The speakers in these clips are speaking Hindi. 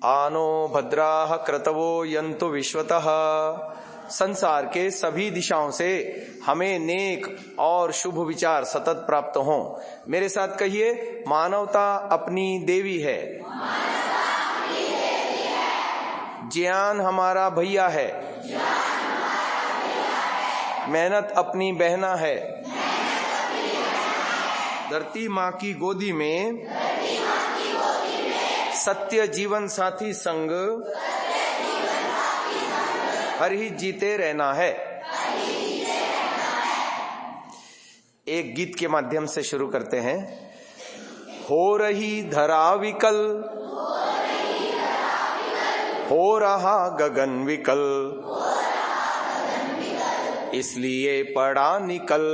आनो भद्राः क्रतवो यन्तु विश्वतः। संसार के सभी दिशाओं से हमें नेक और शुभ विचार सतत प्राप्त हों। मेरे साथ कहिए, मानवता अपनी देवी है, ज्ञान हमारा भैया है, मेहनत अपनी बहना है, धरती माँ की गोदी में सत्य जीवन साथी संग हर ही जीते रहना है। एक गीत के माध्यम से शुरू करते हैं। हो रही धरा विकल, हो रहा गगन विकल, इसलिए पड़ा निकल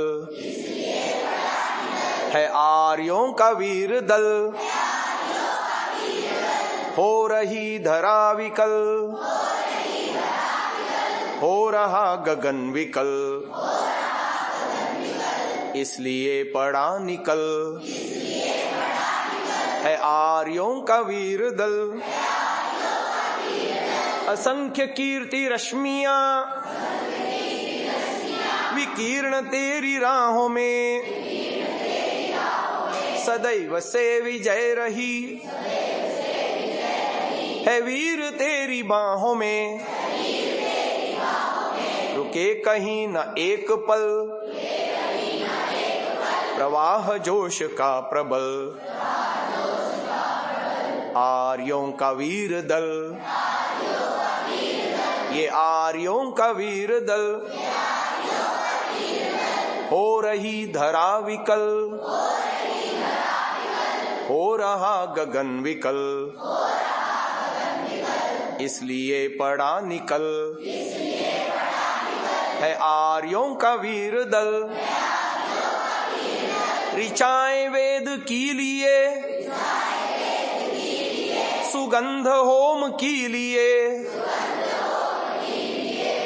है आर्यों का वीर दल। हो रही धरा विकल, हो रहा गगन विकल, इसलिए पड़ा निकल है आर्यों का वीर दल। असंख्य कीर्ति रश्मियां विकीर्ण तेरी राहों में, सदैव से विजय रही है वीर तेरी बाहों में। रुके कहीं न एक पल प्रवाह जोश का प्रबल, आर्यों का वीर दल, ये आर्यों का वीर दल। हो रही धरा विकल, हो रहा गगन विकल, इसलिए पड़ा निकल है आर्यों का वीर दल। ऋचाएं वेद की लिए, सुगंध होम की लिए,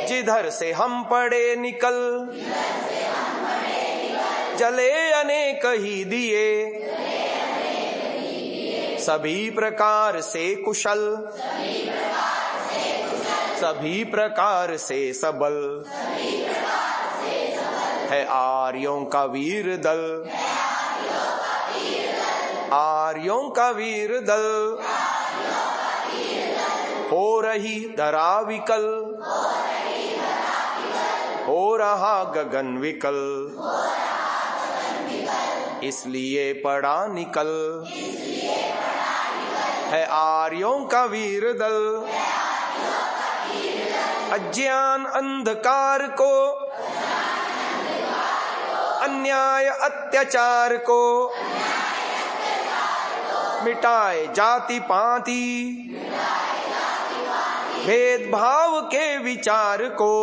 जिधर से हम पड़े निकल, जले अनेक ही दिए, सभी प्रकार से कुशल, सभी प्रकार से सबल है आर्यों का वीर दल, आर्यों का वीर दल। हो रही धरा विकल, हो रहा गगन विकल, इसलिए पड़ा निकल है आर्यों का वीर दल। अज्ञान अंधकार को, अन्याय अत्याचार को, मिटाए जाति पाति भेदभाव के विचार को,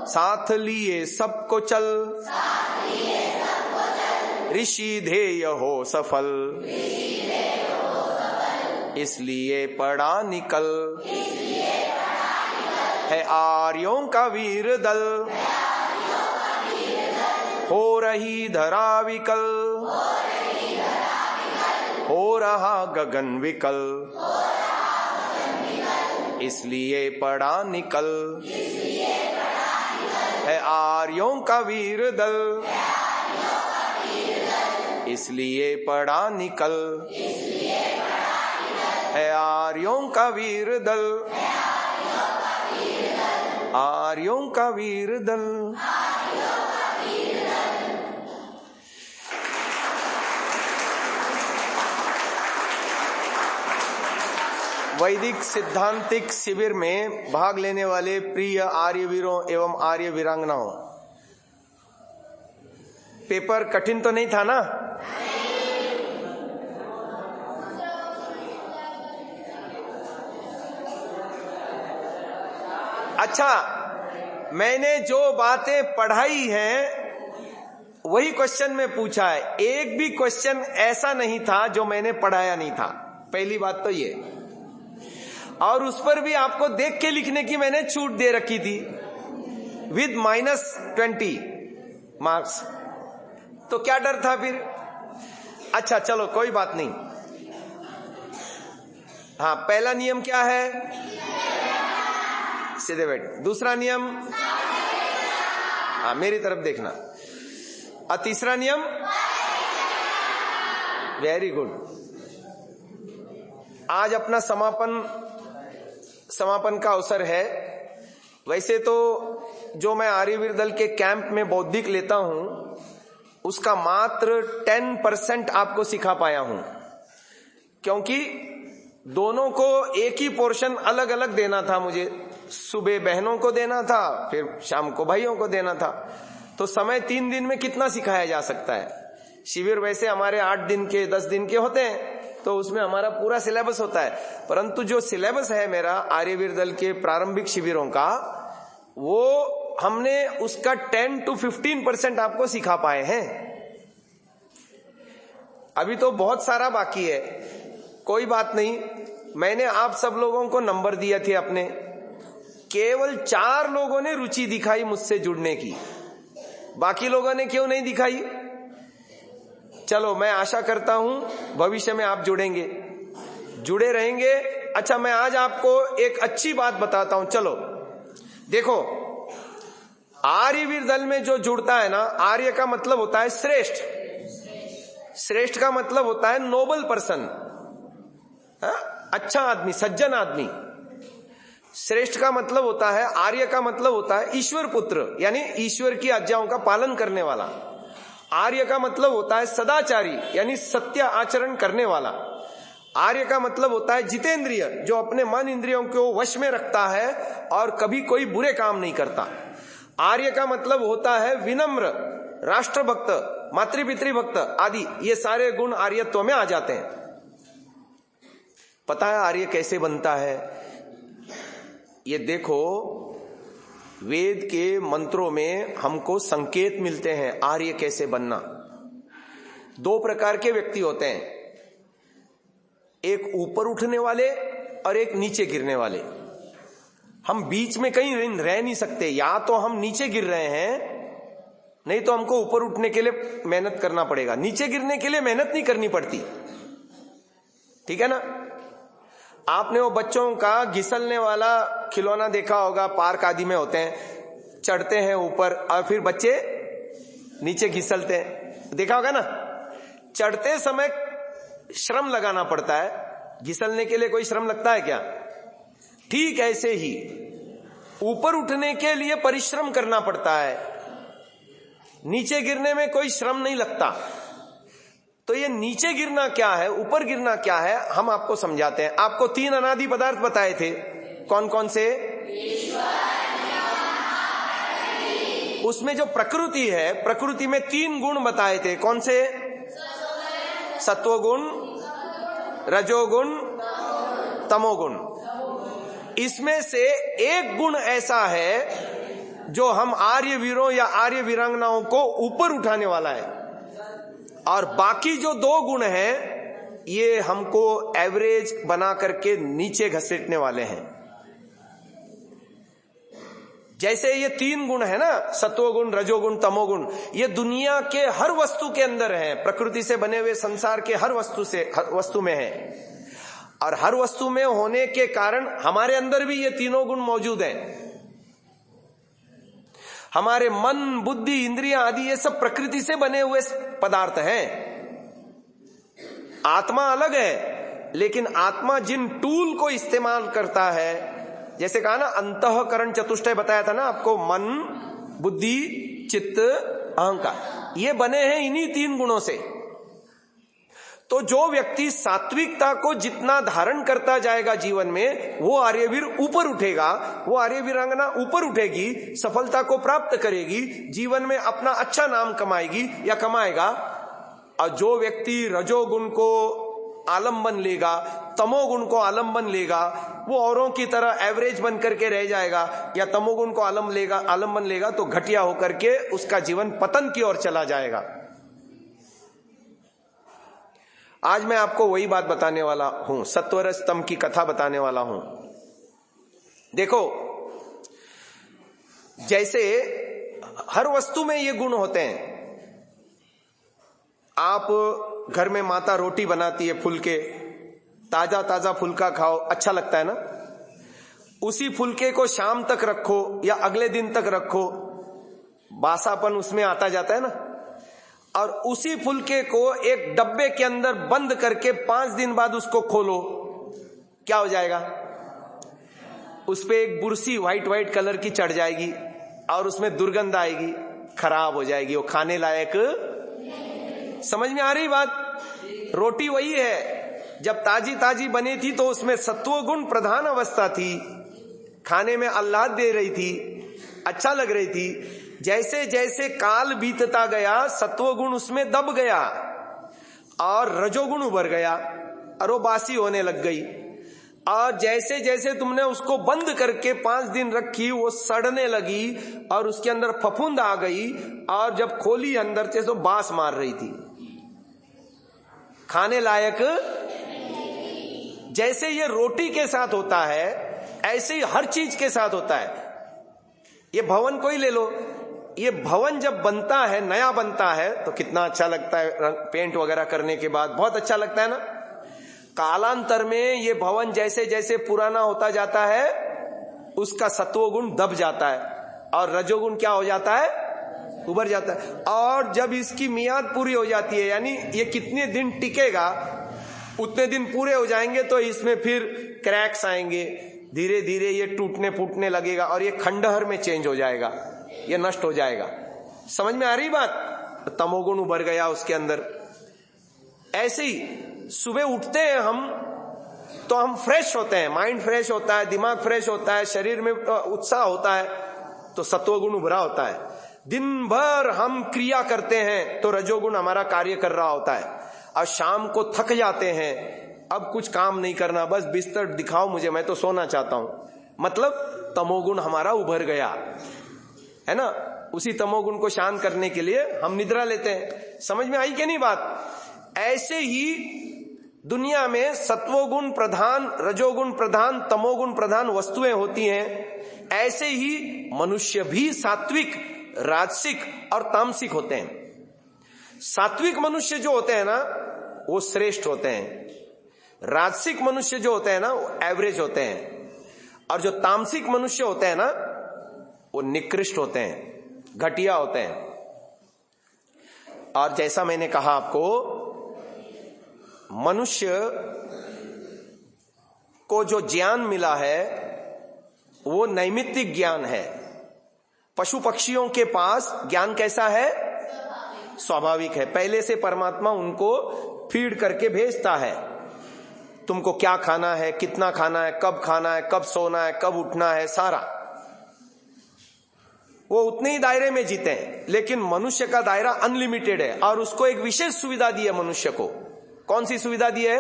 साथ लिए सबको चल, ऋषि ध्येय हो सफल, इसलिए पड़ा निकल है आर्यों का वीर दल। हो रही धरा विकल, हो रहा गगन विकल, इसलिए पड़ा निकल है आर्यों का वीर दल, इसलिए पड़ा निकल है आर्यों का वीर दल, आर्यों का वीर दल। वैदिक सिद्धांतिक शिविर में भाग लेने वाले प्रिय आर्यवीरों एवं आर्य वीरांगनाओं, पेपर कठिन तो नहीं था ना? अच्छा, मैंने जो बातें पढ़ाई हैं वही क्वेश्चन में पूछा है। एक भी क्वेश्चन ऐसा नहीं था जो मैंने पढ़ाया नहीं था, पहली बात तो ये। और उस पर भी आपको देख के लिखने की मैंने छूट दे रखी थी विद -20 मार्क्स। तो क्या डर था फिर? अच्छा चलो कोई बात नहीं। हाँ, पहला नियम क्या है? सीधे बैठ। दूसरा नियम, हाँ मेरी तरफ देखना। और तीसरा नियम, वेरी गुड। आज अपना समापन का अवसर है। वैसे तो जो मैं आर्यवीर दल के कैंप में बौद्धिक लेता हूं उसका मात्र 10% आपको सिखा पाया हूं, क्योंकि दोनों को एक ही पोर्शन अलग अलग देना था। मुझे सुबह बहनों को देना था, फिर शाम को भाइयों को देना था। तो समय 3 दिन में कितना सिखाया जा सकता है? शिविर वैसे हमारे 8 दिन के 10 दिन के होते हैं, तो उसमें हमारा पूरा सिलेबस होता है। परंतु जो सिलेबस है मेरा आर्यवीर दल के प्रारंभिक शिविरों का, वो हमने उसका 10 to 15% आपको सिखा पाए हैं। अभी तो बहुत सारा बाकी है। कोई बात नहीं, मैंने आप सब लोगों को नंबर दिए थे अपने। केवल 4 लोगों ने रुचि दिखाई मुझसे जुड़ने की, बाकी लोगों ने क्यों नहीं दिखाई? चलो, मैं आशा करता हूं भविष्य में आप जुड़े रहेंगे। अच्छा, मैं आज आपको एक अच्छी बात बताता हूं। चलो देखो, आर्यवीर दल में जो जुड़ता है ना, आर्य का मतलब होता है श्रेष्ठ, श्रेष्ठ का मतलब होता है नोबल पर्सन, अच्छा आदमी, सज्जन आदमी। श्रेष्ठ का मतलब होता है, आर्य का मतलब होता है ईश्वर पुत्र, यानी ईश्वर की आज्ञाओं का पालन करने वाला। आर्य का मतलब होता है सदाचारी, यानी सत्य आचरण करने वाला। आर्य का मतलब होता है जितेंद्रिय, जो अपने मन इंद्रियों को वश में रखता है और कभी कोई बुरे काम नहीं करता। आर्य का मतलब होता है विनम्र, राष्ट्रभक्त, मातृपितृभक्त आदि। ये सारे गुण आर्यत्व में आ जाते हैं। पता है आर्य कैसे बनता है? ये देखो, वेद के मंत्रों में हमको संकेत मिलते हैं आर्य कैसे बनना। 2 प्रकार के व्यक्ति होते हैं, एक ऊपर उठने वाले और एक नीचे गिरने वाले। हम बीच में कहीं रह नहीं सकते। या तो हम नीचे गिर रहे हैं, नहीं तो हमको ऊपर उठने के लिए मेहनत करना पड़ेगा। नीचे गिरने के लिए मेहनत नहीं करनी पड़ती, ठीक है ना? आपने वो बच्चों का घिसलने वाला खिलौना देखा होगा, पार्क आदि में होते हैं, चढ़ते हैं ऊपर और फिर बच्चे नीचे घिसलते हैं, देखा होगा ना? चढ़ते समय श्रम लगाना पड़ता है, घिसलने के लिए कोई श्रम लगता है क्या? ठीक ऐसे ही ऊपर उठने के लिए परिश्रम करना पड़ता है, नीचे गिरने में कोई श्रम नहीं लगता। तो ये नीचे गिरना क्या है, ऊपर गिरना क्या है, हम आपको समझाते हैं। आपको 3 अनादि पदार्थ बताए थे, कौन कौन से? उसमें जो प्रकृति है, प्रकृति में 3 गुण बताए थे, कौन से? सत्वगुण, रजोगुण, तमोगुण। इसमें से एक गुण ऐसा है जो हम आर्य वीरों या आर्य वीरांगनाओं को ऊपर उठाने वाला है, और बाकी जो 2 गुण हैं ये हमको एवरेज बना करके नीचे घसीटने वाले हैं। जैसे ये 3 गुण है ना, सत्वगुण, रजोगुण, तमोगुण, ये दुनिया के हर वस्तु के अंदर है। प्रकृति से बने हुए संसार के हर वस्तु में है, और हर वस्तु में होने के कारण हमारे अंदर भी ये तीनों गुण मौजूद हैं। हमारे मन, बुद्धि, इंद्रियां आदि ये सब प्रकृति से बने हुए पदार्थ हैं। आत्मा अलग है, लेकिन आत्मा जिन टूल को इस्तेमाल करता है, जैसे कहा ना अंतःकरण चतुष्टय बताया था ना आपको, मन, बुद्धि, चित्त, अहंकार, ये बने हैं इन्हीं 3 गुणों से। तो जो व्यक्ति सात्विकता को जितना धारण करता जाएगा जीवन में, वो आर्यवीर ऊपर उठेगा, वो आर्यवीरांगना ऊपर उठेगी, सफलता को प्राप्त करेगी, जीवन में अपना अच्छा नाम कमाएगी या कमाएगा। और जो व्यक्ति रजोगुण को आलंबन लेगा, तमोगुण को आलंबन लेगा, वो औरों की तरह एवरेज बन करके रह जाएगा, या तमोगुण को आलंबन लेगा तो घटिया होकर के उसका जीवन पतन की ओर चला जाएगा। आज मैं आपको वही बात बताने वाला हूं, सत्वर स्तंभ की कथा बताने वाला हूं। देखो, जैसे हर वस्तु में ये गुण होते हैं। आप घर में माता रोटी बनाती है फूल के, ताजा ताजा फुल्का खाओ, अच्छा लगता है ना। उसी फुल्के को शाम तक रखो या अगले दिन तक रखो, बासापन उसमें आता जाता है ना। और उसी फुल्के को एक डब्बे के अंदर बंद करके 5 दिन बाद उसको खोलो, क्या हो जाएगा? उस पे एक बुरसी व्हाइट कलर की चढ़ जाएगी और उसमें दुर्गंध आएगी, खराब हो जाएगी, वो खाने लायक। समझ में आ रही बात? रोटी वही है, जब ताजी ताजी बनी थी तो उसमें सत्व गुण प्रधान अवस्था थी, खाने में आह्लाद दे रही थी, अच्छा लग रही थी। जैसे जैसे काल बीतता गया सत्व गुण उसमें दब गया और रजोगुण उभर गया और वो बासी होने लग गई। और जैसे जैसे तुमने उसको बंद करके 5 दिन रखी, वो सड़ने लगी और उसके अंदर फफूंद आ गई और जब खोली अंदर से तो बास मार रही थी, खाने लायक। जैसे ये रोटी के साथ होता है ऐसे ही हर चीज के साथ होता है। ये भवन को ही ले लो, ये भवन जब बनता है, नया बनता है तो कितना अच्छा लगता है, पेंट वगैरह करने के बाद बहुत अच्छा लगता है ना। कालांतर में ये भवन जैसे जैसे पुराना होता जाता है उसका सत्वगुण दब जाता है और रजोगुण क्या हो जाता है? उभर जाता है। और जब इसकी मियाद पूरी हो जाती है, यानी ये कितने दिन टिकेगा, उतने दिन पूरे हो जाएंगे तो इसमें फिर क्रैक्स आएंगे, धीरे धीरे ये टूटने फूटने लगेगा और ये खंडहर में चेंज हो जाएगा, ये नष्ट हो जाएगा। समझ में आ रही बात? तमोगुण उभर गया उसके अंदर। ऐसे ही सुबह उठते हैं हम तो हम फ्रेश होते हैं, माइंड फ्रेश होता है, दिमाग फ्रेश होता है, शरीर में उत्साह होता है तो सत्वगुण उभरा होता है। दिन भर हम क्रिया करते हैं तो रजोगुण हमारा कार्य कर रहा होता है और शाम को थक जाते हैं, अब कुछ काम नहीं करना, बस बिस्तर दिखाओ मुझे, मैं तो सोना चाहता हूं, मतलब तमोगुण हमारा उभर गया है ना। उसी तमोगुण को शांत करने के लिए हम निद्रा लेते हैं। समझ में आई कि नहीं बात? ऐसे ही दुनिया में सत्वोगुण प्रधान, रजोगुण प्रधान, तमोगुण प्रधान वस्तुएं होती हैं। ऐसे ही मनुष्य भी सात्विक, राजसिक और तामसिक होते हैं। सात्विक मनुष्य जो होते हैं ना वो श्रेष्ठ होते हैं, राजसिक मनुष्य जो होते हैं ना वो एवरेज होते हैं, और जो तामसिक मनुष्य होते हैं ना वो निकृष्ट होते हैं, घटिया होते हैं। और जैसा मैंने कहा आपको, मनुष्य को जो ज्ञान मिला है वो नैमित्तिक ज्ञान है। पशु पक्षियों के पास ज्ञान कैसा है? स्वाभाविक है। पहले से परमात्मा उनको फीड करके भेजता है, तुमको क्या खाना है, कितना खाना है, कब सोना है, कब उठना है, सारा वो उतने ही दायरे में जीते हैं। लेकिन मनुष्य का दायरा अनलिमिटेड है और उसको एक विशेष सुविधा दी है मनुष्य को। कौन सी सुविधा दी है?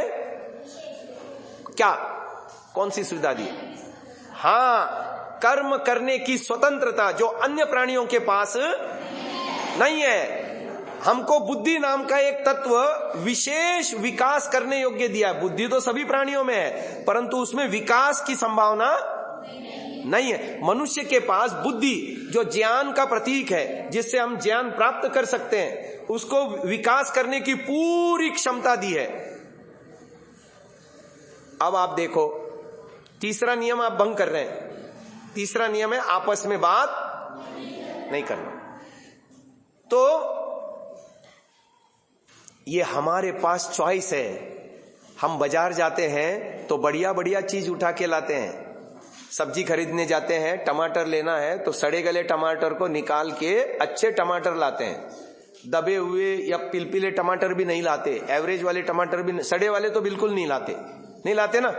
क्या? कौन सी सुविधा दी है? हाँ, कर्म करने की स्वतंत्रता जो अन्य प्राणियों के पास नहीं है। हमको बुद्धि नाम का एक तत्व विशेष विकास करने योग्य दिया है। बुद्धि तो सभी प्राणियों में है परंतु उसमें विकास की संभावना नहीं है। मनुष्य के पास बुद्धि जो ज्ञान का प्रतीक है, जिससे हम ज्ञान प्राप्त कर सकते हैं, उसको विकास करने की पूरी क्षमता दी है। अब आप देखो, तीसरा नियम आप भंग कर रहे हैं। तीसरा नियम है आपस में बात नहीं करना। तो ये हमारे पास चॉइस है। हम बाजार जाते हैं तो बढ़िया बढ़िया चीज उठा के लाते हैं। सब्जी खरीदने जाते हैं, टमाटर लेना है तो सड़े गले टमाटर को निकाल के अच्छे टमाटर लाते हैं। दबे हुए या पिलपिले टमाटर भी नहीं लाते, एवरेज वाले टमाटर भी, सड़े वाले तो बिल्कुल नहीं लाते ना।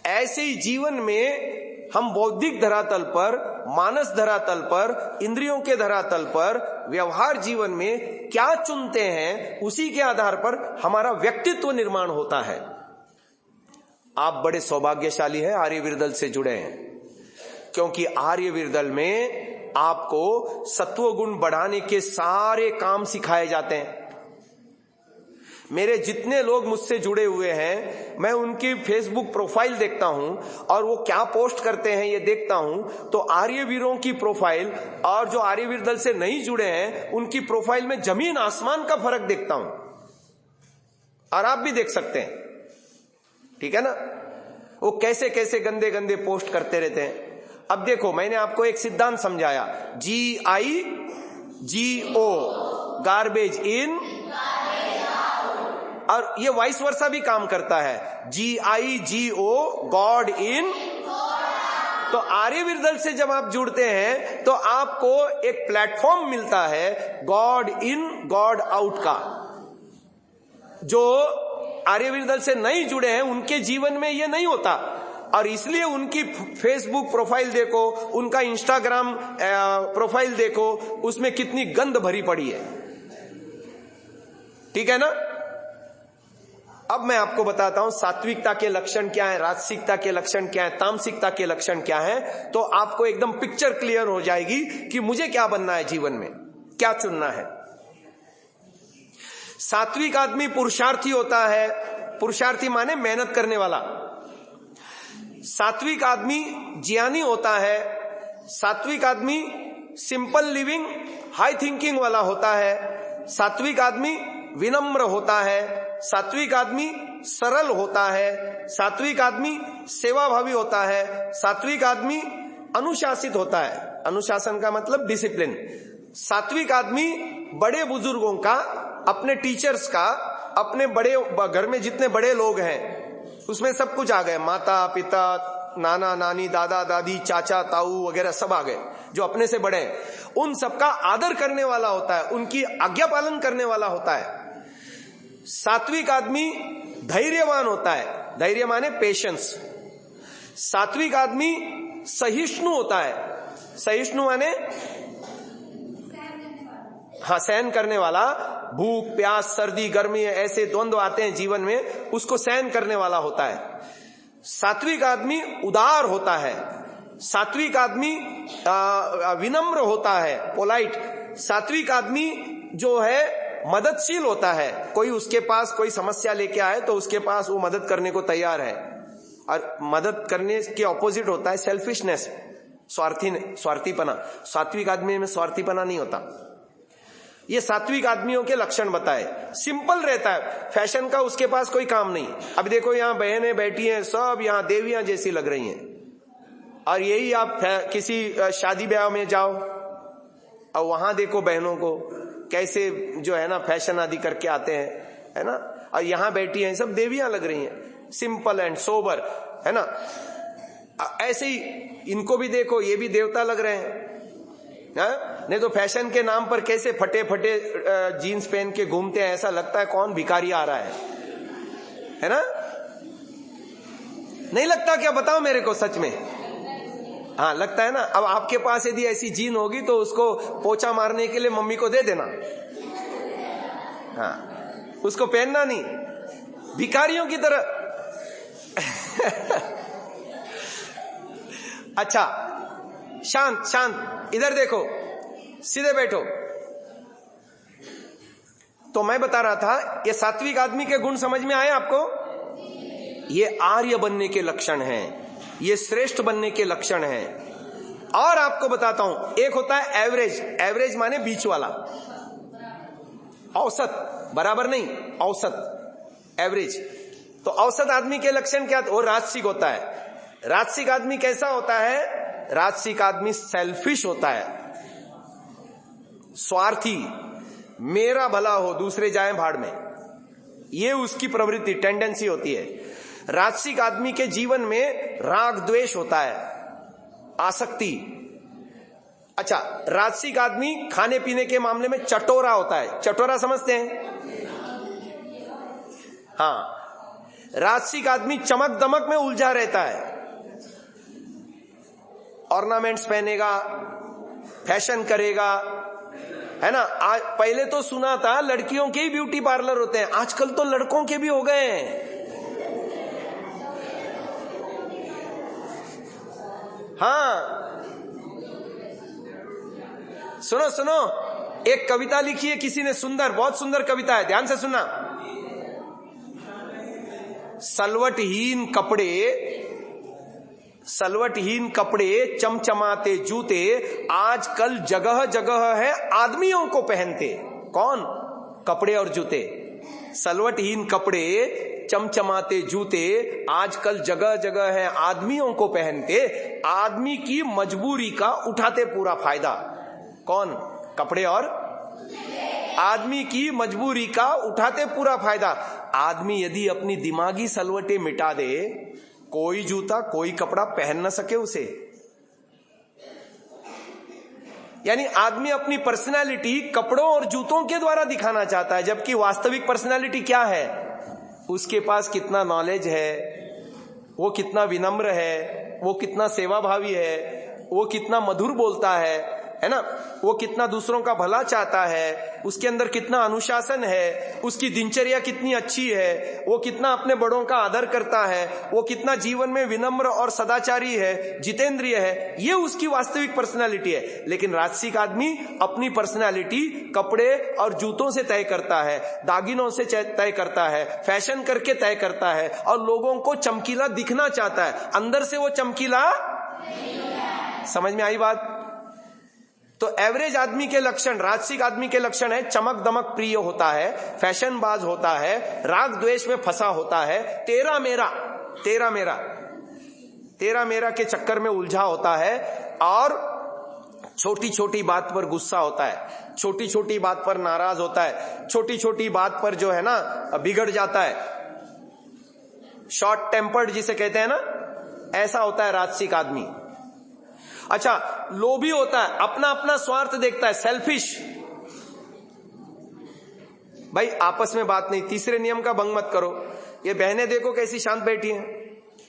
ऐसे ही जीवन में हम बौद्धिक धरातल पर, मानस धरातल पर, इंद्रियों के धरातल पर, व्यवहार जीवन में क्या चुनते हैं, उसी के आधार पर हमारा व्यक्तित्व निर्माण होता है। आप बड़े सौभाग्यशाली हैं, आर्यवीरदल से जुड़े हैं, क्योंकि आर्यवीरदल में आपको सत्वगुण बढ़ाने के सारे काम सिखाए जाते हैं। मेरे जितने लोग मुझसे जुड़े हुए हैं, मैं उनकी फेसबुक प्रोफाइल देखता हूं और वो क्या पोस्ट करते हैं ये देखता हूं, तो आर्यवीरों की प्रोफाइल और जो आर्यवीर दल से नहीं जुड़े हैं उनकी प्रोफाइल में जमीन आसमान का फर्क देखता हूं। और आप भी देख सकते हैं। ठीक है ना। वो कैसे कैसे गंदे गंदे पोस्ट करते रहते हैं। अब देखो, मैंने आपको एक सिद्धांत समझाया, GIGO, गार्बेज इन, और ये वाइस वर्सा भी काम करता है, GIGO, गॉड इन। तो आर्यवीर से जब आप जुड़ते हैं तो आपको एक प्लेटफॉर्म मिलता है गॉड इन गॉड आउट का। जो आर्यवीर से नहीं जुड़े हैं उनके जीवन में ये नहीं होता, और इसलिए उनकी फेसबुक प्रोफाइल देखो, उनका इंस्टाग्राम प्रोफाइल देखो, उसमें कितनी गंद भरी पड़ी है। ठीक है ना। अब मैं आपको बताता हूं सात्विकता के लक्षण क्या है, राजसिकता के लक्षण क्या है, तामसिकता के लक्षण क्या है, तो आपको एकदम पिक्चर क्लियर हो जाएगी कि मुझे क्या बनना है जीवन में, क्या चुनना है। सात्विक आदमी पुरुषार्थी होता है, पुरुषार्थी माने मेहनत करने वाला। सात्विक आदमी ज्ञानी होता है। सात्विक आदमी सिंपल लिविंग, हाई थिंकिंग वाला होता है। सात्विक आदमी विनम्र होता है। सात्विक आदमी सरल होता है। सात्विक आदमी सेवाभावी होता है। सात्विक आदमी अनुशासित होता है। अनुशासन का मतलब डिसिप्लिन। सात्विक आदमी बड़े बुजुर्गों का, अपने टीचर्स का, अपने बड़े घर में जितने बड़े लोग हैं उसमें सब कुछ आ गए, माता पिता, नाना नानी, दादा दादी, चाचा ताऊ वगैरह सब आ गए, जो अपने से बड़े हैं, उन सबका आदर करने वाला होता है, उनकी आज्ञा पालन करने वाला होता है। सात्विक आदमी धैर्यवान होता है। धैर्य माने पेशेंस। सात्विक आदमी सहिष्णु होता है। सहिष्णु माने हाँ, सहन करने वाला। भूख प्यास सर्दी गर्मी ऐसे द्वंद्व आते हैं जीवन में, उसको सहन करने वाला होता है। सात्विक आदमी उदार होता है। सात्विक आदमी विनम्र होता है, पोलाइट। सात्विक आदमी जो है मददशील होता है। कोई उसके पास कोई समस्या लेके आए तो उसके पास वो मदद करने को तैयार है। और मदद करने के ऑपोजिट होता है सेल्फिशनेस, स्वार्थीपना। सात्विक आदमी में स्वार्थीपना नहीं होता। ये सात्विक आदमियों के लक्षण बताए। सिंपल रहता है, फैशन का उसके पास कोई काम नहीं। अब देखो यहाँ बहनें बैठी हैं, सब यहाँ देवियां जैसी लग रही हैं, और यही आप किसी शादी ब्याह में जाओ और वहां देखो बहनों को कैसे जो है ना फैशन आदि करके आते हैं, है ना। और यहाँ बैठी हैं सब देवियां लग रही हैं, सिंपल एंड सोबर, है ना। ऐसे ही इनको भी देखो, ये भी देवता लग रहे हैं। नहीं तो फैशन के नाम पर कैसे फटे फटे जीन्स पहन के घूमते हैं, ऐसा लगता है कौन भिखारी आ रहा है ना। नहीं लगता क्या, बताओ मेरे को सच में। हाँ लगता है ना। अब आपके पास यदि ऐसी जीन होगी तो उसको पोछा मारने के लिए मम्मी को दे देना। हाँ, उसको पहनना नहीं, भिखारियों की तरह। अच्छा, शांत शांत, इधर देखो, सीधे बैठो। तो मैं बता रहा था, ये सात्विक आदमी के गुण समझ में आए आपको? ये आर्य बनने के लक्षण हैं, ये श्रेष्ठ बनने के लक्षण हैं। और आपको बताता हूं, एक होता है एवरेज। एवरेज माने बीच वाला, औसत, बराबर नहीं, औसत, एवरेज। तो औसत आदमी के लक्षण क्या? वो राजसिक होता है। राजसिक आदमी कैसा होता है? राजसिक आदमी सेल्फिश होता है, स्वार्थी, मेरा भला हो दूसरे जाएं भाड़ में, ये उसकी प्रवृत्ति, टेंडेंसी होती है। राजसिक आदमी के जीवन में राग द्वेष होता है, आसक्ति। अच्छा, राजसिक आदमी खाने पीने के मामले में चटोरा होता है। चटोरा समझते हैं? हाँ, राजसिक आदमी चमक दमक में उलझा रहता है, ऑर्नामेंट्स पहनेगा, फैशन करेगा, है ना। आज पहले तो सुना था लड़कियों के ही ब्यूटी पार्लर होते हैं, आजकल तो लड़कों के भी हो गए हैं। हाँ, सुनो सुनो, एक कविता लिखी है किसी ने, सुंदर, बहुत सुंदर कविता है, ध्यान से सुनना। सलवटहीन कपड़े चमचमाते जूते आजकल जगह जगह है आदमियों को पहनते। कौन? कपड़े और जूते। सलवटहीन कपड़े चमचमाते जूते आजकल जगह जगह है आदमियों को पहनते, आदमी की मजबूरी का उठाते पूरा फायदा। कौन? कपड़े और आदमी की मजबूरी का उठाते पूरा फायदा। आदमी यदि अपनी दिमागी सलवटें मिटा दे, कोई जूता कोई कपड़ा पहन न सके उसे। यानी आदमी अपनी पर्सनालिटी कपड़ों और जूतों के द्वारा दिखाना चाहता है, जबकि वास्तविक पर्सनालिटी क्या है? उसके पास कितना नॉलेज है, वो कितना विनम्र है, वो कितना सेवाभावी है, वो कितना मधुर बोलता है ना, वो कितना दूसरों का भला चाहता है, उसके अंदर कितना अनुशासन है, उसकी दिनचर्या कितनी अच्छी है, वो कितना अपने बड़ों का आदर करता है, वो कितना जीवन में विनम्र और सदाचारी है, जितेंद्रिय है, ये उसकी वास्तविक पर्सनालिटी है। लेकिन राजसिक आदमी अपनी पर्सनालिटी कपड़े और जूतों से तय करता है, दागिनों से तय करता है, फैशन करके तय करता है और लोगों को चमकीला दिखना चाहता है, अंदर से वो चमकीला। समझ में आई बात? तो एवरेज आदमी के लक्षण, राजसिक आदमी के लक्षण है चमक दमक प्रिय होता है, फैशनबाज होता है, राग द्वेष में फंसा होता है, तेरा मेरा के चक्कर में उलझा होता है और छोटी छोटी बात पर गुस्सा होता है, छोटी छोटी बात पर नाराज होता है, छोटी छोटी बात पर जो है ना बिगड़ जाता है, शॉर्ट टेम्पर्ड जिसे कहते हैं ना, ऐसा होता है राजसिक आदमी। अच्छा, लोभी होता है, अपना अपना स्वार्थ देखता है, सेल्फिश। भाई आपस में बात नहीं, तीसरे नियम का भंग मत करो। ये बहनें देखो कैसी शांत बैठी हैं,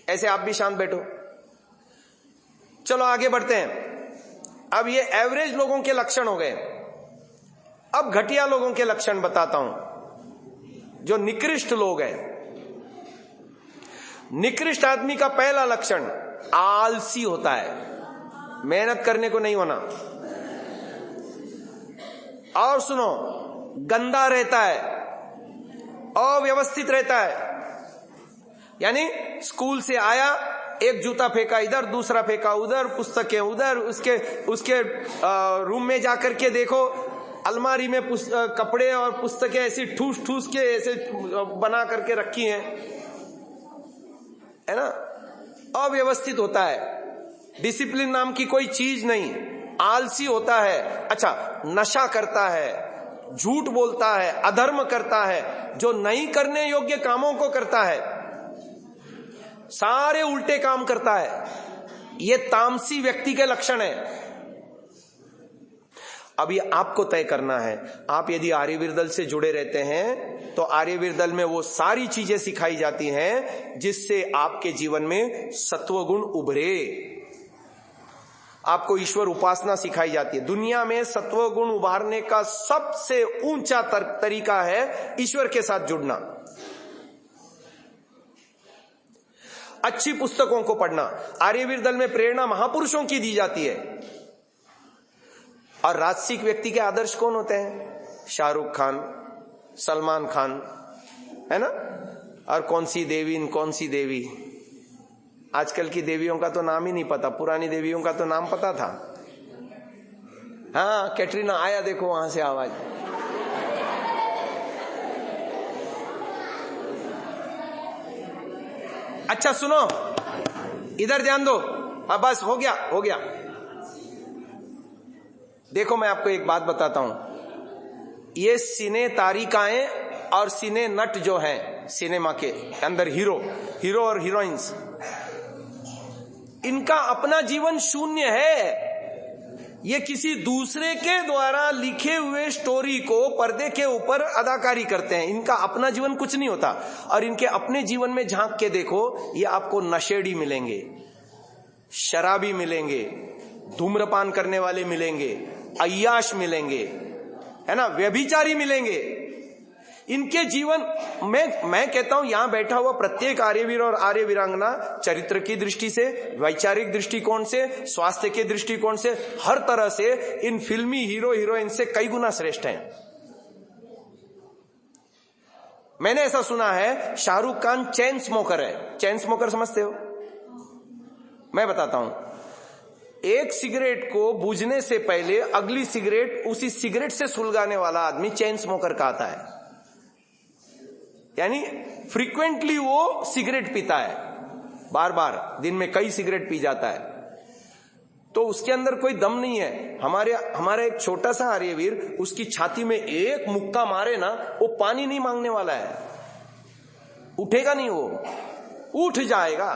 ऐसे आप भी शांत बैठो। चलो आगे बढ़ते हैं। अब ये एवरेज लोगों के लक्षण हो गए, अब घटिया लोगों के लक्षण बताता हूं, जो निकृष्ट लोग हैं। निकृष्ट आदमी का पहला लक्षण आलसी होता है, मेहनत करने को नहीं होना। और सुनो, गंदा रहता है, अव्यवस्थित रहता है। यानी स्कूल से आया, एक जूता फेंका इधर, दूसरा फेंका उधर, पुस्तकें उधर, उसके रूम में जाकर के देखो, अलमारी में कपड़े और पुस्तकें ऐसी ठूस ठूस के ऐसे बना करके रखी हैं, है ना। अव्यवस्थित होता है, डिसिप्लिन नाम की कोई चीज नहीं, आलसी होता है। अच्छा, नशा करता है, झूठ बोलता है, अधर्म करता है, जो नहीं करने योग्य कामों को करता है, सारे उल्टे काम करता है। ये तामसी व्यक्ति के लक्षण है। अब ये आपको तय करना है। आप यदि आर्यवीर दल से जुड़े रहते हैं तो आर्यवीर दल में वो सारी चीजें सिखाई जाती हैं जिससे आपके जीवन में सत्वगुण उभरे। आपको ईश्वर उपासना सिखाई जाती है। दुनिया में सत्वगुण उभारने का सबसे ऊंचा तरीका है ईश्वर के साथ जुड़ना। अच्छी पुस्तकों को पढ़ना। आर्यवीर दल में प्रेरणा महापुरुषों की दी जाती है। और राजसिक व्यक्ति के आदर्श कौन होते हैं? शाहरुख खान, सलमान खान, है ना। और कौन सी देवी, आजकल की देवियों का तो नाम ही नहीं पता, पुरानी देवियों का तो नाम पता था। हाँ, कैटरीना आया, देखो वहां से आवाज। अच्छा सुनो, इधर ध्यान दो। अब बस हो गया। देखो मैं आपको एक बात बताता हूं, ये सिने तारिकाएं और सिने नट जो हैं सिनेमा के अंदर, हीरो और हीरोइंस, इनका अपना जीवन शून्य है। ये किसी दूसरे के द्वारा लिखे हुए स्टोरी को पर्दे के ऊपर अदाकारी करते हैं। इनका अपना जीवन कुछ नहीं होता। और इनके अपने जीवन में झांक के देखो, ये आपको नशेड़ी मिलेंगे, शराबी मिलेंगे, धूम्रपान करने वाले मिलेंगे, अय्याश मिलेंगे, है ना, व्यभिचारी मिलेंगे। इनके जीवन में मैं कहता हूं, यहां बैठा हुआ प्रत्येक आर्यवीर और आर्यवीरांगना चरित्र की दृष्टि से, वैचारिक दृष्टिकोण से, स्वास्थ्य के दृष्टिकोण से, हर तरह से इन फिल्मी हीरो हीरोइन से कई गुना श्रेष्ठ हैं। मैंने ऐसा सुना है, शाहरुख खान चेन स्मोकर है। चेन स्मोकर समझते हो? मैं बताता हूं, एक सिगरेट को बूझने से पहले अगली सिगरेट उसी सिगरेट से सुलगाने वाला आदमी चेन स्मोकर कहता है। यानी फ्रीक्वेंटली वो सिगरेट पीता है, बार बार दिन में कई सिगरेट पी जाता है, तो उसके अंदर कोई दम नहीं है। हमारा एक छोटा सा आर्यवीर, उसकी छाती में एक मुक्का मारे ना, वो पानी नहीं मांगने वाला है, उठेगा नहीं, वो उठ जाएगा।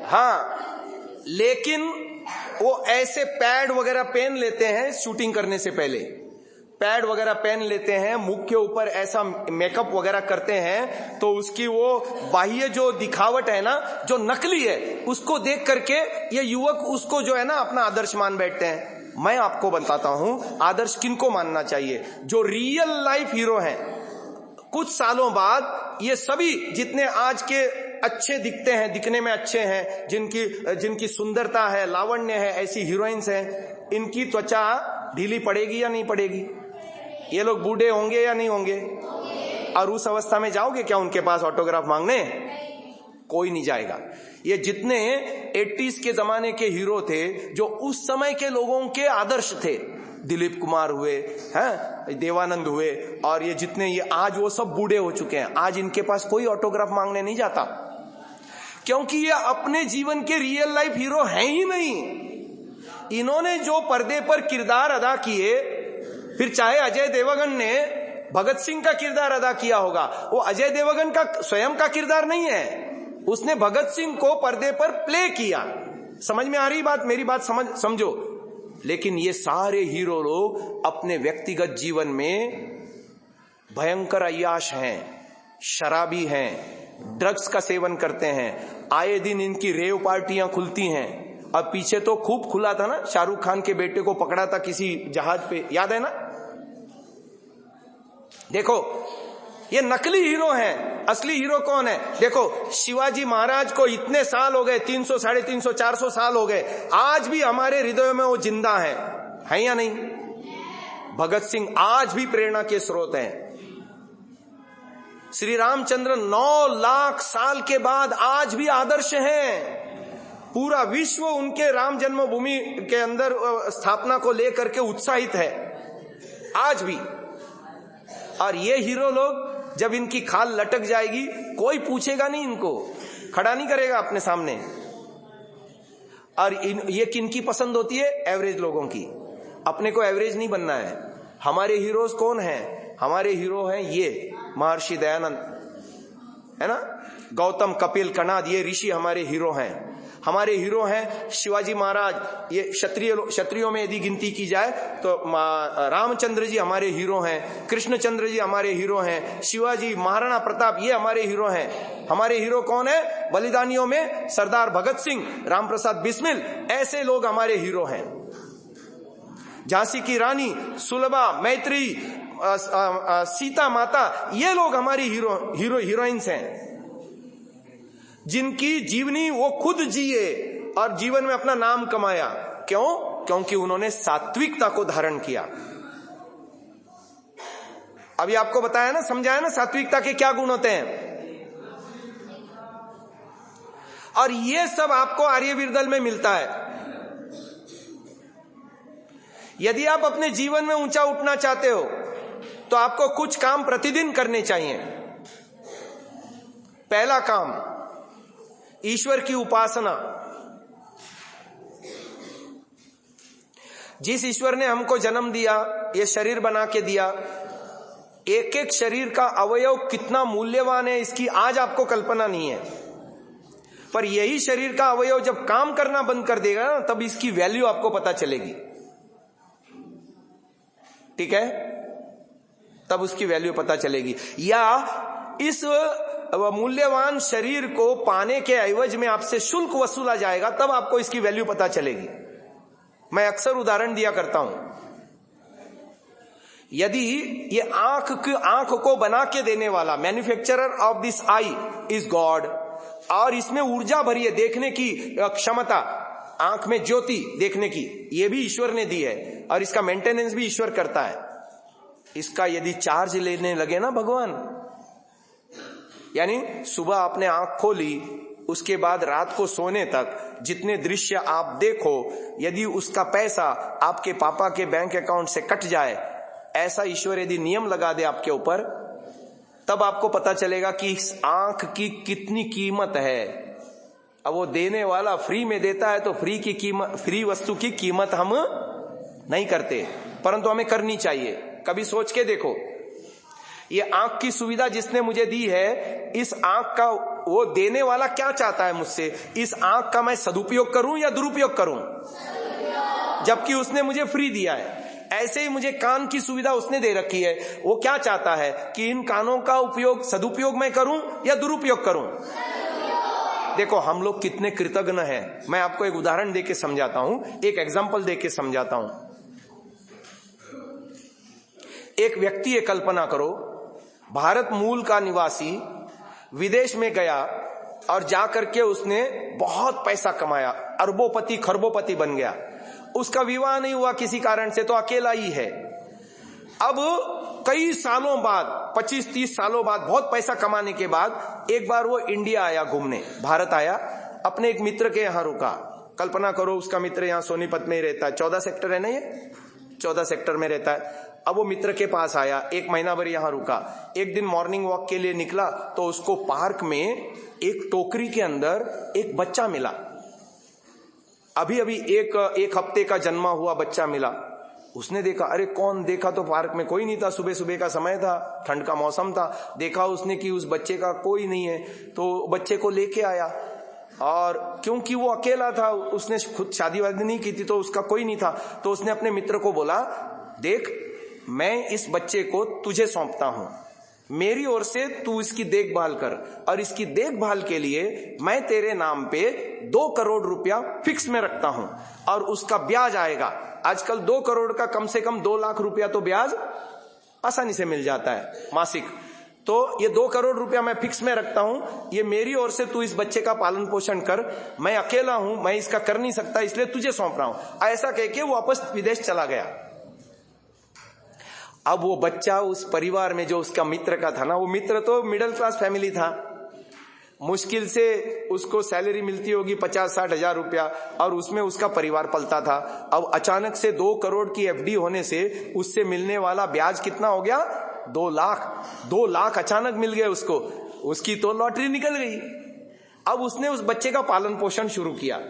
हाँ, लेकिन वो ऐसे पैड वगैरह पहन लेते हैं शूटिंग करने से पहले, पैड वगैरह पहन लेते हैं, मुख के ऊपर ऐसा मेकअप वगैरह करते हैं, तो उसकी वो बाह्य जो दिखावट है ना, जो नकली है, उसको देख करके ये युवक उसको जो है ना अपना आदर्श मान बैठते हैं। मैं आपको बताता हूं आदर्श किनको मानना चाहिए, जो रियल लाइफ हीरो हैं। कुछ सालों बाद ये सभी जितने आज के अच्छे दिखते हैं, दिखने में अच्छे हैं, जिनकी सुंदरता है, लावण्य है, ऐसी हीरोइंस हैं, इनकी त्वचा ढीली पड़ेगी या नहीं पड़ेगी? ये लोग बूढ़े होंगे या नहीं होंगे? और उस अवस्था में जाओगे क्या उनके पास ऑटोग्राफ मांगने? कोई नहीं जाएगा। ये जितने 80s के जमाने के हीरो थे, जो उस समय के लोगों के आदर्श थे, दिलीप कुमार हुए हैं, देवानंद हुए, और ये जितने ये आज वो सब बूढ़े हो चुके हैं, आज इनके पास कोई ऑटोग्राफ मांगने नहीं जाता, क्योंकि ये अपने जीवन के रियल लाइफ हीरो हैं ही नहीं। इन्होंने जो पर्दे पर किरदार अदा किए, फिर चाहे अजय देवगन ने भगत सिंह का किरदार अदा किया होगा, वो अजय देवगन का स्वयं का किरदार नहीं है, उसने भगत सिंह को पर्दे पर प्ले किया। समझ में आ रही बात? मेरी बात समझो। लेकिन ये सारे हीरो लोग अपने व्यक्तिगत जीवन में भयंकर अय्याश हैं, शराबी हैं, ड्रग्स का सेवन करते हैं, आए दिन इनकी रेव पार्टियां खुलती हैं। अब पीछे तो खूब खुला था ना, शाहरुख खान के बेटे को पकड़ा था किसी जहाज पे, याद है ना? देखो, ये नकली हीरो हैं, असली हीरो कौन है? देखो, शिवाजी महाराज को इतने साल हो गए, 300, 350, 400 साल हो गए, आज भी हमारे हृदयों में वो जिंदा है या नहीं? भगत सिंह आज भी प्रेरणा के स्रोत हैं। श्री रामचंद्र 9 लाख साल के बाद आज भी आदर्श हैं। पूरा विश्व उनके राम जन्मभूमि के अंदर स्थापना को लेकर के उत्साहित है आज भी। और ये हीरो लोग, जब इनकी खाल लटक जाएगी, कोई पूछेगा नहीं, इनको खड़ा नहीं करेगा अपने सामने। और ये किनकी पसंद होती है? एवरेज लोगों की। अपने को एवरेज नहीं बनना है। हमारे हीरोज कौन हैं? हमारे हीरो हैं ये महर्षि दयानंद, है ना, गौतम, कपिल, कणाद, ये ऋषि हमारे हीरो हैं। हमारे हीरो हैं शिवाजी महाराज, ये क्षत्रियों में यदि गिनती की जाए तो रामचंद्र जी हमारे हीरो हैं, कृष्णचंद्र जी हमारे हीरो हैं, शिवाजी, महाराणा प्रताप, ये हमारे हीरो हैं। हमारे हीरो कौन है? बलिदानियों में सरदार भगत सिंह, राम प्रसाद बिस्मिल, ऐसे लोग हमारे हीरो हैं। झांसी की रानी, सुलभा, मैत्री, सीता माता, ये लोग हमारी हीरोइंस हैं, जिनकी जीवनी वो खुद जिए और जीवन में अपना नाम कमाया। क्यों? क्योंकि उन्होंने सात्विकता को धारण किया। अभी आपको बताया ना, समझाया ना सात्विकता के क्या गुण होते हैं। और ये सब आपको आर्यवीर दल में मिलता है। यदि आप अपने जीवन में ऊंचा उठना चाहते हो तो आपको कुछ काम प्रतिदिन करने चाहिए। पहला काम, ईश्वर की उपासना। जिस ईश्वर ने हमको जन्म दिया, ये शरीर बना के दिया, एक एक शरीर का अवयव कितना मूल्यवान है, इसकी आज आपको कल्पना नहीं है। पर यही शरीर का अवयव जब काम करना बंद कर देगा ना, तब इसकी वैल्यू आपको पता चलेगी। ठीक है? तब उसकी वैल्यू पता चलेगी। या इस मूल्यवान शरीर को पाने के एवज में आपसे शुल्क वसूला जाएगा, तब आपको इसकी वैल्यू पता चलेगी। मैं अक्सर उदाहरण दिया करता हूं। यदि ये आंख को बना के देने वाला, manufacturer of this I is God, और इसमें ऊर्जा भरी है, देखने की क्षमता, आंख में ज्योति देखने की, ये भी ईश्वर ने दी है, और इसका मेंटेनेंस भी ईश्वर करता है। इसका यदि चार्ज लेने लगे ना भगवान, यानी सुबह आपने आंख खोली, उसके बाद रात को सोने तक जितने दृश्य आप देखो, यदि उसका पैसा आपके पापा के बैंक अकाउंट से कट जाए, ऐसा ईश्वर यदि नियम लगा दे आपके ऊपर, तब आपको पता चलेगा कि इस आंख की कितनी कीमत है। अब वो देने वाला फ्री में देता है तो फ्री वस्तु की कीमत हम नहीं करते, परंतु हमें करनी चाहिए। कभी सोच के देखो, ये आंख की सुविधा जिसने मुझे दी है, इस आंख का वो देने वाला क्या चाहता है मुझसे? इस आंख का मैं सदुपयोग करूं या दुरुपयोग करूं? जबकि उसने मुझे फ्री दिया है। ऐसे ही मुझे कान की सुविधा उसने दे रखी है, वो क्या चाहता है कि इन कानों का उपयोग सदुपयोग मैं करूं या दुरुपयोग करूं? देखो हम लोग कितने कृतज्ञ हैं। मैं आपको एक उदाहरण देके समझाता हूं, एक एग्जांपल देके समझाता हूं। एक व्यक्ति, एक कल्पना करो, भारत मूल का निवासी विदेश में गया और जाकर के उसने बहुत पैसा कमाया, अरबोपति खरबोपति बन गया। उसका विवाह नहीं हुआ किसी कारण से, तो अकेला ही है। अब कई सालों बाद, 25-30 सालों बाद, बहुत पैसा कमाने के बाद एक बार वो इंडिया आया घूमने, भारत आया, अपने एक मित्र के यहां रुका। कल्पना करो उसका मित्र यहां सोनीपत में ही रहता है, 14 सेक्टर है ना, ये 14 सेक्टर में रहता है। अब वो मित्र के पास आया, 1 महीना भर यहां रुका। एक दिन मॉर्निंग वॉक के लिए निकला तो उसको पार्क में एक टोकरी के अंदर एक बच्चा मिला। अभी अभी एक हफ्ते का जन्मा हुआ बच्चा मिला। उसने देखा, अरे कौन, देखा तो पार्क में कोई नहीं था, सुबह सुबह का समय था, ठंड का मौसम था। देखा उसने कि उस बच्चे का कोई नहीं है, तो बच्चे को लेके आया। और क्योंकि वो अकेला था, उसने खुद शादी वादी नहीं की थी, तो उसका कोई नहीं था, तो उसने अपने मित्र को बोला, देख मैं इस बच्चे को तुझे सौंपता हूं, मेरी ओर से तू इसकी देखभाल कर, और इसकी देखभाल के लिए मैं तेरे नाम पे 2 करोड़ रुपया फिक्स में रखता हूं, और उसका ब्याज आएगा। आजकल 2 करोड़ का कम से कम 2 लाख रुपया तो ब्याज आसानी से मिल जाता है मासिक। तो ये 2 करोड़ रुपया मैं फिक्स में रखता हूं, ये मेरी ओर से तू इस बच्चे का पालन पोषण कर, मैं अकेला हूं, मैं इसका कर नहीं सकता, इसलिए तुझे सौंप रहा हूं। ऐसा कह के वो वापस विदेश चला गया। अब वो बच्चा उस परिवार में जो उसका मित्र का था ना, वो मित्र तो मिडिल क्लास फैमिली था, मुश्किल से उसको सैलरी मिलती होगी 50-60 हजार रुपया, और उसमें उसका परिवार पलता था। अब अचानक से 2 करोड़ की एफडी होने से उससे मिलने वाला ब्याज कितना हो गया? 2 लाख। 2 लाख अचानक मिल गए उसको, उसकी तो लॉटरी निकल गई। अब उसने उस बच्चे का पालन पोषण शुरू किया।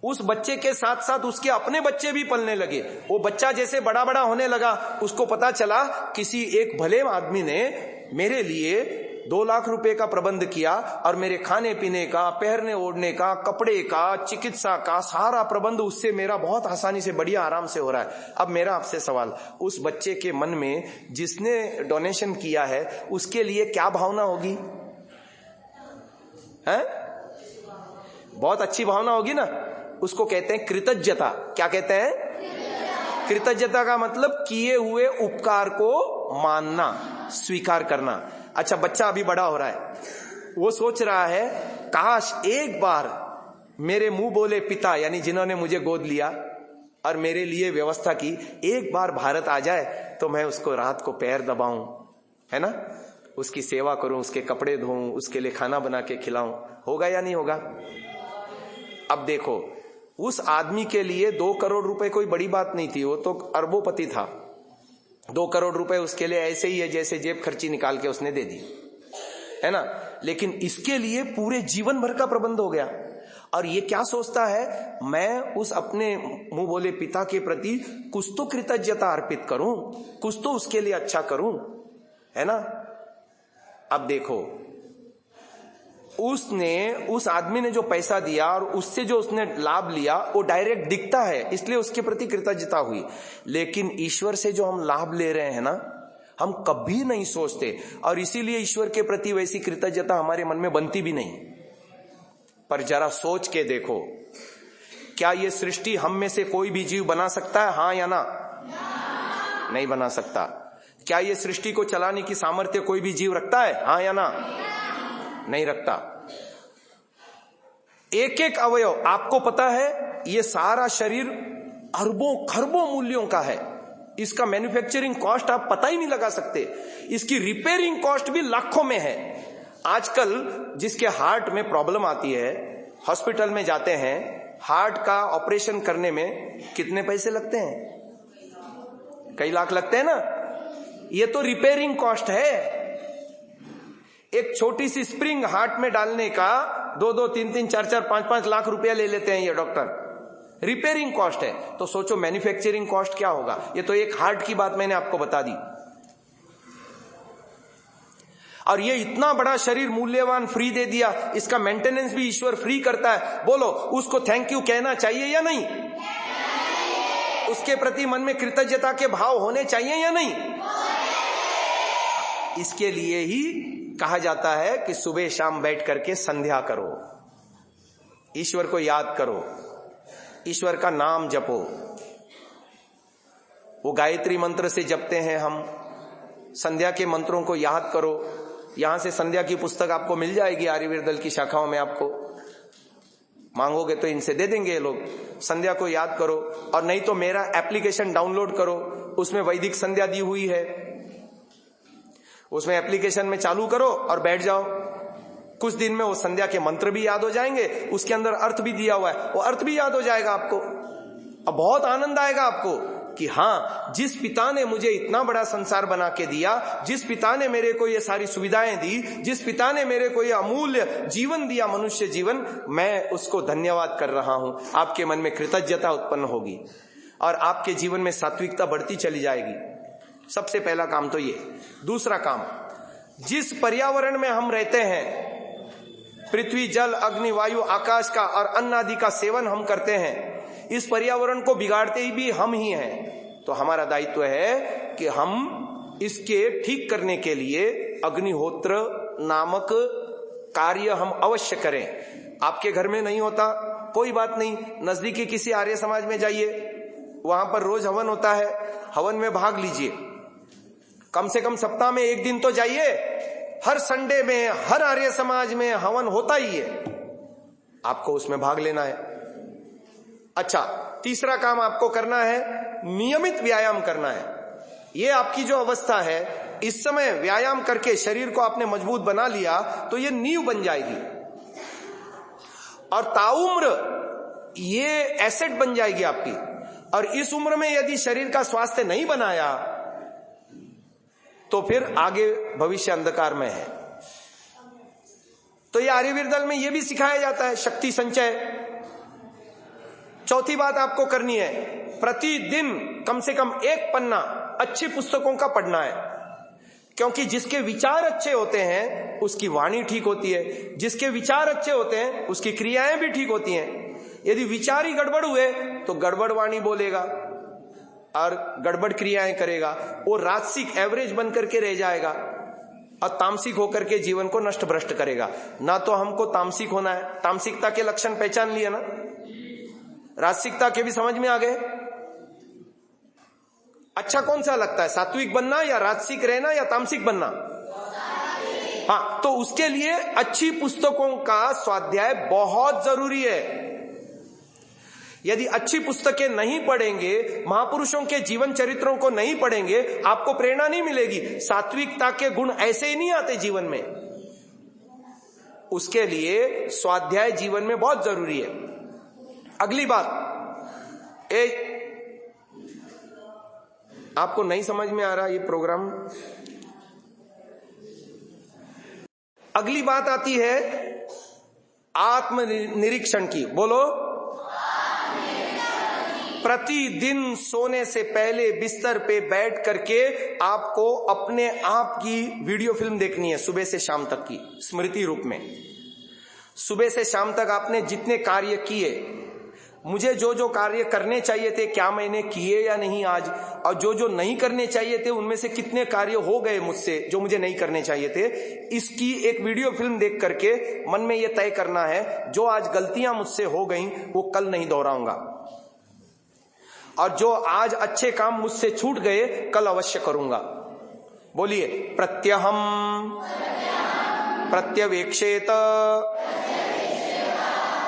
उस बच्चे के साथ साथ उसके अपने बच्चे भी पलने लगे। वो बच्चा जैसे बड़ा बड़ा होने लगा, उसको पता चला किसी एक भले आदमी ने मेरे लिए 2 लाख रुपए का प्रबंध किया, और मेरे खाने पीने का, पहनने ओढ़ने का, कपड़े का, चिकित्सा का सारा प्रबंध उससे मेरा बहुत आसानी से, बढ़िया आराम से हो रहा है। अब मेरा आपसे सवाल, उस बच्चे के मन में जिसने डोनेशन किया है उसके लिए क्या भावना होगी? है? बहुत अच्छी भावना होगी ना। उसको कहते हैं कृतज्ञता। क्या कहते हैं? कृतज्ञता का मतलब किए हुए उपकार को मानना, स्वीकार करना। अच्छा, बच्चा अभी बड़ा हो रहा है, वो सोच रहा है काश एक बार मेरे मुंह बोले पिता, यानी जिन्होंने मुझे गोद लिया और मेरे लिए व्यवस्था की, एक बार भारत आ जाए तो मैं उसको रात को पैर दबाऊं, है ना, उसकी सेवा करूं, उसके कपड़े धोऊं, उसके लिए खाना बना के खिलाऊं। होगा या नहीं होगा? अब देखो, उस आदमी के लिए 2 करोड़ रुपए कोई बड़ी बात नहीं थी, वो तो अरबोपति था। 2 करोड़ रुपए उसके लिए ऐसे ही है जैसे जेब खर्ची निकाल के उसने दे दी, है ना। लेकिन इसके लिए पूरे जीवन भर का प्रबंध हो गया। और ये क्या सोचता है, मैं उस अपने मुंह बोले पिता के प्रति कुछ तो कृतज्ञता अर्पित करूं, कुछ तो उसके लिए अच्छा करूं, है ना। अब देखो, उसने, उस आदमी ने जो पैसा दिया और उससे जो उसने लाभ लिया वो डायरेक्ट दिखता है, इसलिए उसके प्रति कृतज्ञता हुई। लेकिन ईश्वर से जो हम लाभ ले रहे हैं ना, हम कभी नहीं सोचते, और इसीलिए ईश्वर के प्रति वैसी कृतज्ञता हमारे मन में बनती भी नहीं। पर जरा सोच के देखो, क्या ये सृष्टि हम में से कोई भी जीव बना सकता है? हाँ या ना? नहीं बना सकता। क्या ये सृष्टि को चलाने की सामर्थ्य कोई भी जीव रखता है? हाँ या ना? नहीं रखता। एक एक अवयव, आपको पता है ये सारा शरीर अरबों खरबों मूल्यों का है। इसका मैन्युफैक्चरिंग कॉस्ट आप पता ही नहीं लगा सकते, इसकी रिपेयरिंग कॉस्ट भी लाखों में है। आजकल जिसके हार्ट में प्रॉब्लम आती है, हॉस्पिटल में जाते हैं, हार्ट का ऑपरेशन करने में कितने पैसे लगते हैं? कई लाख लगते हैं ना। ये तो रिपेयरिंग कॉस्ट है। एक छोटी सी स्प्रिंग हार्ट में डालने का 2-2, 3-3, 4-4, 5-5 लाख रुपया ले लेते हैं ये डॉक्टर। रिपेयरिंग कॉस्ट है। तो सोचो मैन्युफैक्चरिंग कॉस्ट क्या होगा। ये तो एक हार्ट की बात मैंने आपको बता दी। और ये इतना बड़ा शरीर मूल्यवान फ्री दे दिया, इसका मेंटेनेंस भी ईश्वर फ्री करता है। बोलो, उसको थैंक यू कहना चाहिए या नहीं? उसके प्रति मन में कृतज्ञता के भाव होने चाहिए या नहीं? इसके लिए ही कहा जाता है कि सुबह शाम बैठ करके संध्या करो, ईश्वर को याद करो, ईश्वर का नाम जपो। वो गायत्री मंत्र से जपते हैं हम, संध्या के मंत्रों को याद करो। यहां से संध्या की पुस्तक आपको मिल जाएगी, आर्यवीर दल की शाखाओं में आपको मांगोगे तो इनसे दे देंगे ये लोग। संध्या को याद करो, और नहीं तो मेरा एप्लीकेशन डाउनलोड करो, उसमें वैदिक संध्या दी हुई है, उसमें एप्लीकेशन में चालू करो और बैठ जाओ। कुछ दिन में वो संध्या के मंत्र भी याद हो जाएंगे, उसके अंदर अर्थ भी दिया हुआ है, वो अर्थ भी याद हो जाएगा आपको। अब बहुत आनंद आएगा आपको कि हाँ, जिस पिता ने मुझे इतना बड़ा संसार बना के दिया, जिस पिता ने मेरे को ये सारी सुविधाएं दी, जिस पिता ने मेरे को ये अमूल्य जीवन दिया, मनुष्य जीवन, मैं उसको धन्यवाद कर रहा हूं। आपके मन में कृतज्ञता उत्पन्न होगी और आपके जीवन में सात्विकता बढ़ती चली जाएगी। सबसे पहला काम तो ये। दूसरा काम, जिस पर्यावरण में हम रहते हैं, पृथ्वी, जल, अग्नि, वायु, आकाश का और अन्न आदि का सेवन हम करते हैं, इस पर्यावरण को बिगाड़ते ही भी हम ही हैं। तो हमारा दायित्व है कि हम इसके ठीक करने के लिए अग्निहोत्र नामक कार्य हम अवश्य करें। आपके घर में नहीं होता कोई बात नहीं, नजदीकी किसी आर्य समाज में जाइए, वहां पर रोज हवन होता है, हवन में भाग लीजिए। कम से कम सप्ताह में एक दिन तो जाइए। हर संडे में हर आर्य समाज में हवन होता ही है, आपको उसमें भाग लेना है। अच्छा, तीसरा काम आपको करना है, नियमित व्यायाम करना है। ये आपकी जो अवस्था है, इस समय व्यायाम करके शरीर को आपने मजबूत बना लिया तो ये नींव बन जाएगी, और ताउम्र ये एसेट बन जाएगी आपकी। और इस उम्र में यदि शरीर का स्वास्थ्य नहीं बनाया तो फिर आगे भविष्य अंधकार में है। तो ये आर्यवीर दल में ये भी सिखाया जाता है, शक्ति संचय। चौथी बात आपको करनी है, प्रतिदिन कम से कम एक पन्ना अच्छी पुस्तकों का पढ़ना है। क्योंकि जिसके विचार अच्छे होते हैं उसकी वाणी ठीक होती है, जिसके विचार अच्छे होते हैं उसकी क्रियाएं भी ठीक होती हैं। यदि विचार ही गड़बड़ हुए तो गड़बड़ वाणी बोलेगा और गड़बड़ क्रियाएं करेगा, वो राजसिक एवरेज बन करके रह जाएगा और तामसिक होकर के जीवन को नष्ट भ्रष्ट करेगा। ना तो हमको तामसिक होना है, तामसिकता के लक्षण पहचान लिए ना, राजसिकता के भी समझ में आ गए। अच्छा कौन सा लगता है, सात्विक बनना या राजसिक रहना या तामसिक बनना? हाँ, तो उसके लिए अच्छी पुस्तकों का स्वाध्याय बहुत जरूरी है। यदि अच्छी पुस्तकें नहीं पढ़ेंगे, महापुरुषों के जीवन चरित्रों को नहीं पढ़ेंगे, आपको प्रेरणा नहीं मिलेगी। सात्विकता के गुण ऐसे ही नहीं आते जीवन में। उसके लिए स्वाध्याय जीवन में बहुत जरूरी है। अगली बात, आपको नहीं समझ में आ रहा ये प्रोग्राम? अगली बात आती है आत्मनिरीक्षण की। बोलो, प्रतिदिन सोने से पहले बिस्तर पे बैठ करके आपको अपने आप की वीडियो फिल्म देखनी है, सुबह से शाम तक की, स्मृति रूप में। सुबह से शाम तक आपने जितने कार्य किए, मुझे जो जो कार्य करने चाहिए थे क्या मैंने किए या नहीं आज, और जो जो नहीं करने चाहिए थे उनमें से कितने कार्य हो गए मुझसे जो मुझे नहीं करने चाहिए थे, इसकी एक वीडियो फिल्म देख करके मन में यह तय करना है, जो आज गलतियां मुझसे हो गई वो कल नहीं दोहराऊंगा, और जो आज अच्छे काम मुझसे छूट गए कल अवश्य करूंगा। बोलिए, प्रत्यहम प्रत्यवेक्षेत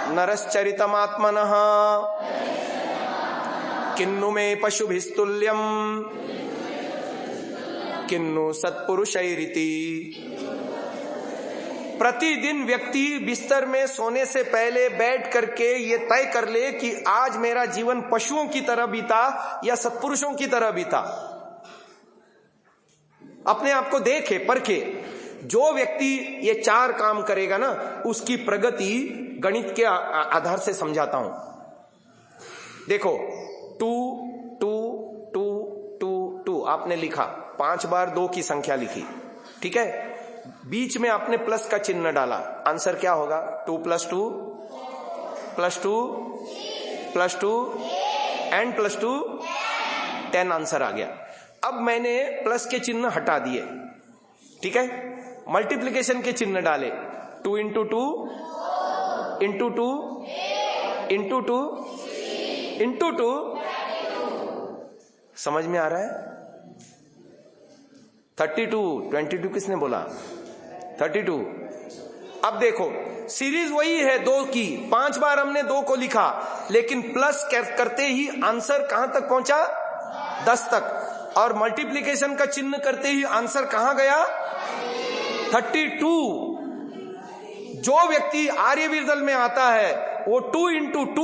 नरश्चरितमात्मनः किन्नु मे पशुभिस्तुल्यम किन्नु सत्पुरुषैरिति। प्रतिदिन व्यक्ति बिस्तर में सोने से पहले बैठ करके ये तय कर ले कि आज मेरा जीवन पशुओं की तरह बीता या सत्पुरुषों की तरह बीता। अपने आप को देखे, परखे। जो व्यक्ति ये 4 काम करेगा ना, उसकी प्रगति गणित के आधार से समझाता हूं। देखो 2 2 2 2 2 आपने लिखा, 5 बार 2 की संख्या लिखी, ठीक है। बीच में आपने प्लस का चिन्ह डाला, आंसर क्या होगा? 2 + 2 + 2 + 2 एंड +2 10 आंसर आ गया। अब मैंने प्लस के चिन्ह हटा दिए, ठीक है। मल्टीप्लिकेशन के चिन्ह डाले, 2 × 2 × 2 × 2 × 2। समझ में आ रहा है? 32 22 किसने बोला? 32। अब देखो सीरीज वही है 2 की, 5 बार हमने 2 को लिखा, लेकिन प्लस करते ही आंसर कहां तक पहुंचा? 10 तक। और मल्टीप्लिकेशन का चिन्ह करते ही आंसर कहां गया? 32। जो व्यक्ति आर्यवीरदल में आता है वो 2 × 2 ×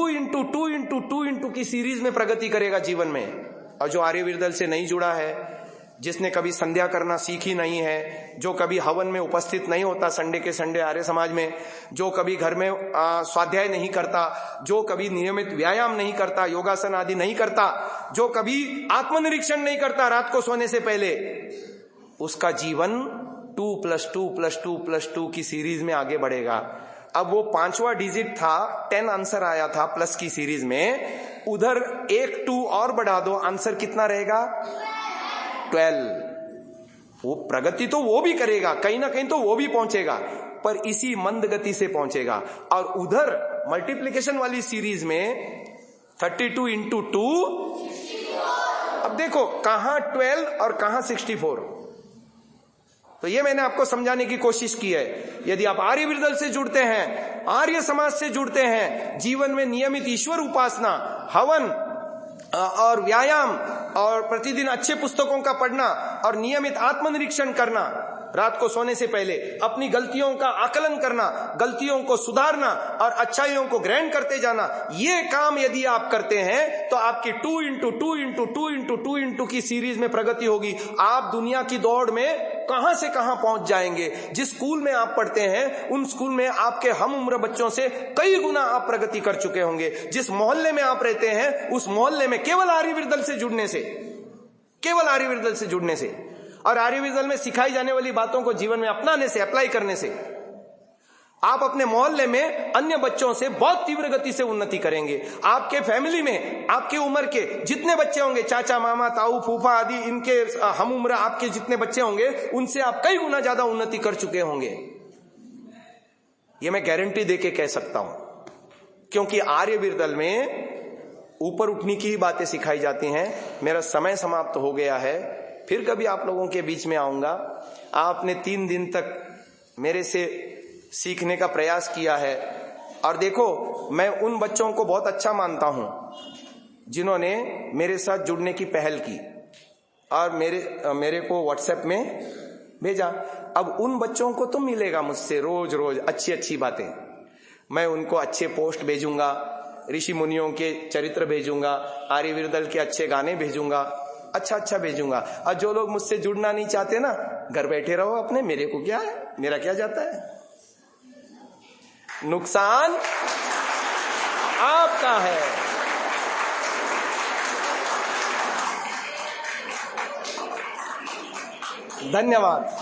2 × 2 × की सीरीज में प्रगति करेगा जीवन में। और जो आर्यवीरदल से नहीं जुड़ा है, जिसने कभी संध्या करना सीखी नहीं है, जो कभी हवन में उपस्थित नहीं होता संडे के संडे आर्य समाज में, जो कभी घर में स्वाध्याय नहीं करता, जो कभी नियमित व्यायाम नहीं करता, योगासन आदि नहीं करता, जो कभी आत्मनिरीक्षण नहीं करता रात को सोने से पहले, उसका जीवन 2 + 2 + 2 + 2 की सीरीज में आगे बढ़ेगा। अब वो 5वां डिजिट था, 10 आंसर आया था प्लस की सीरीज में, उधर 1 2 और बढ़ा दो, आंसर कितना रहेगा? 12। वो प्रगति तो वो भी करेगा, कहीं ना कहीं तो वो भी पहुंचेगा, पर इसी मंद गति से पहुंचेगा। और उधर मल्टीप्लिकेशन वाली सीरीज में 32 × 2, अब देखो कहां 12 और कहां 64। तो ये मैंने आपको समझाने की कोशिश की है। यदि आप आर्यवीरदल से जुड़ते हैं, आर्य समाज से जुड़ते हैं, जीवन में नियमित ईश्वर उपासना, हवन और व्यायाम और प्रतिदिन अच्छे पुस्तकों का पढ़ना और नियमित आत्मनिरीक्षण करना, रात को सोने से पहले अपनी गलतियों का आकलन करना, गलतियों को सुधारना और अच्छाइयों को ग्रहण करते जाना, ये काम यदि आप करते हैं तो आपकी 2 × 2 × 2 × 2 × की सीरीज में प्रगति होगी। आप दुनिया की दौड़ में कहां से कहां पहुंच जाएंगे। जिस स्कूल में आप पढ़ते हैं उन स्कूल में आपके हम उम्र बच्चों से कई गुना आप प्रगति कर चुके होंगे। जिस मोहल्ले में आप रहते हैं उस मोहल्ले में केवल आर्यवीरदल से जुड़ने से, केवल आर्यवीरदल से जुड़ने से और आर्यवीरदल में सिखाई जाने वाली बातों को जीवन में अपनाने से, अप्लाई करने से, आप अपने मोहल्ले में अन्य बच्चों से बहुत तीव्र गति से उन्नति करेंगे। आपके फैमिली में आपके उम्र के जितने बच्चे होंगे, चाचा मामा ताऊ फूफा आदि, इनके हम उम्र आपके जितने बच्चे होंगे उनसे आप कई गुना ज्यादा उन्नति कर चुके होंगे। ये मैं गारंटी देके कह सकता हूं, क्योंकि आर्यवीरदल में ऊपर उठने की ही बातें सिखाई जाती हैं। मेरा समय समाप्त हो गया है, फिर कभी आप लोगों के बीच में आऊंगा। आपने 3 दिन तक मेरे से सीखने का प्रयास किया है और देखो मैं उन बच्चों को बहुत अच्छा मानता हूं जिन्होंने मेरे साथ जुड़ने की पहल की और मेरे को व्हाट्सएप में भेजा। अब उन बच्चों को तो मिलेगा मुझसे रोज रोज अच्छी अच्छी बातें, मैं उनको अच्छे पोस्ट भेजूंगा, ऋषि मुनियों के चरित्र भेजूंगा, आर्यवीरदल के अच्छे गाने भेजूंगा, अच्छा भेजूंगा। और जो लोग मुझसे जुड़ना नहीं चाहते ना, घर बैठे रहो अपने, मेरे को क्या है, मेरा क्या जाता है, नुकसान आपका है। धन्यवाद।